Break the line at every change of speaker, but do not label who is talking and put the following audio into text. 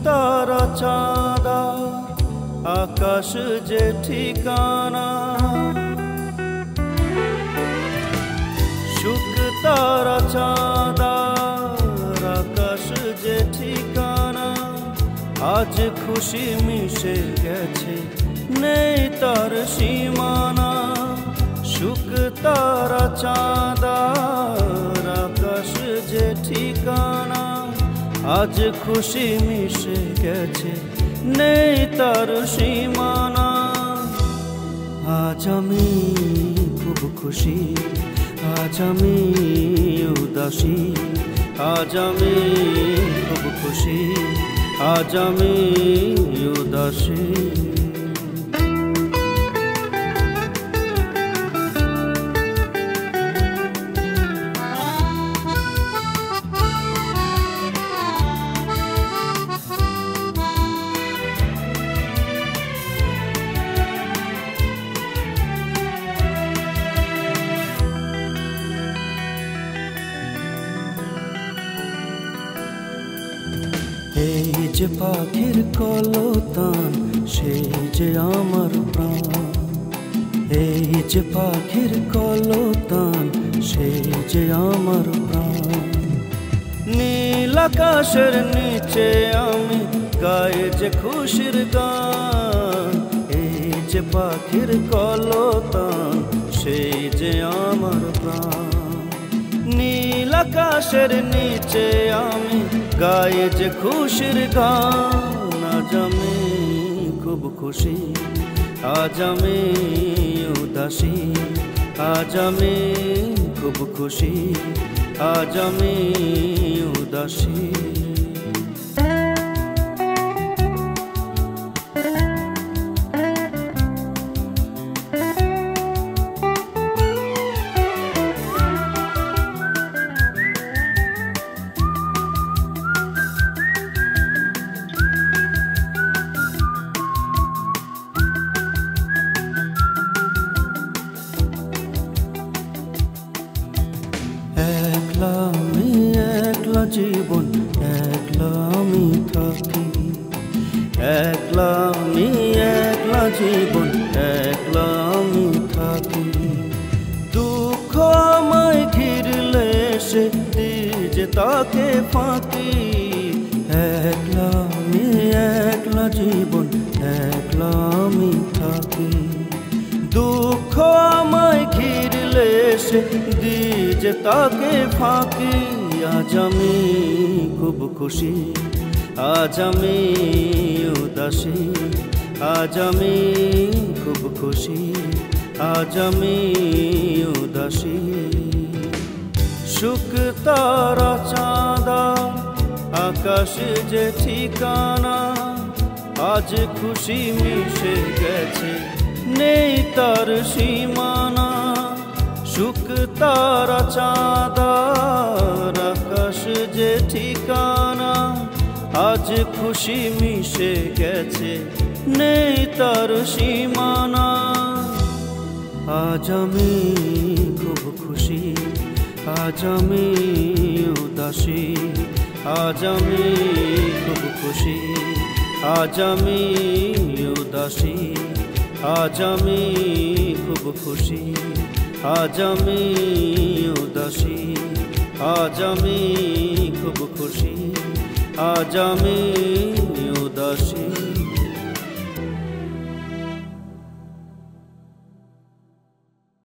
তারা চাঁদা আকাশ যে ঠিকানা, সুখ তারা চাঁদা আকাশ যে ঠিকানা, আজ খুশি মিশে গেছে নেই তার সীমানা। সুখ তারা চাঁদা আকাশ যে ঠিকানা, আজ খুশি মিশে গেছে নেই তার সীমানা। আজ আমি খুব খুশি, আজ আমি উদাসী, আজ আমি খুব খুশি, আজ আমি উদাসী। এই যে পাখির কলতান, সেই যে আমার প্রাণ। এই যে পাখির কলতান, সেই যে আমার প্রাণ। নীল আকাশের নিচে আমি গাই যে খুশির গান। এই যে পাখির কলতান, সেই যে আমার প্রাণ। নীল আকাশের নিচে আমি গাই যে খুশির গান। আজ আমি খুব খুশি, আজ আমি উদাসী, আজ আমি খুব খুশি, আজ আমি উদাসী। একলা আমি একলা জীবন, একলা আমি থাকি। একলা আমি একলা জীবন, একলা আমি থাকি। দুঃখ আমায় ঘিরলে সে যে তাকে ফাঁকি। একলা আমি একলা জীবন, একলা আমি থাকি। দুঃখ আমায় ঘিরলে সে যে তাকে ফাঁকি। আজ আমি খুব খুশি, আজ আমি উদাসী, আজ আমি খুব খুশি, আজ আমি উদাসী। সুখ তারা চাঁদা আকাশ যে ঠিকানা, আজ খুশি মিশে গেছে নেই তার সীমানা। সুখ তারা চাঁদা আকাশ যে ঠিকানা, আজ খুশি মিশে গেছে নেই তার সীমানা। আজ আমি খুব খুশি, আজ আমি উদাসী, আজ আমি খুব খুশি, আজ আমি উদাসী, আজ আমি খুব খুশি, আজ আমি উদাসী, আজ আমি খুব খুশি, আজ আমি উদাসী।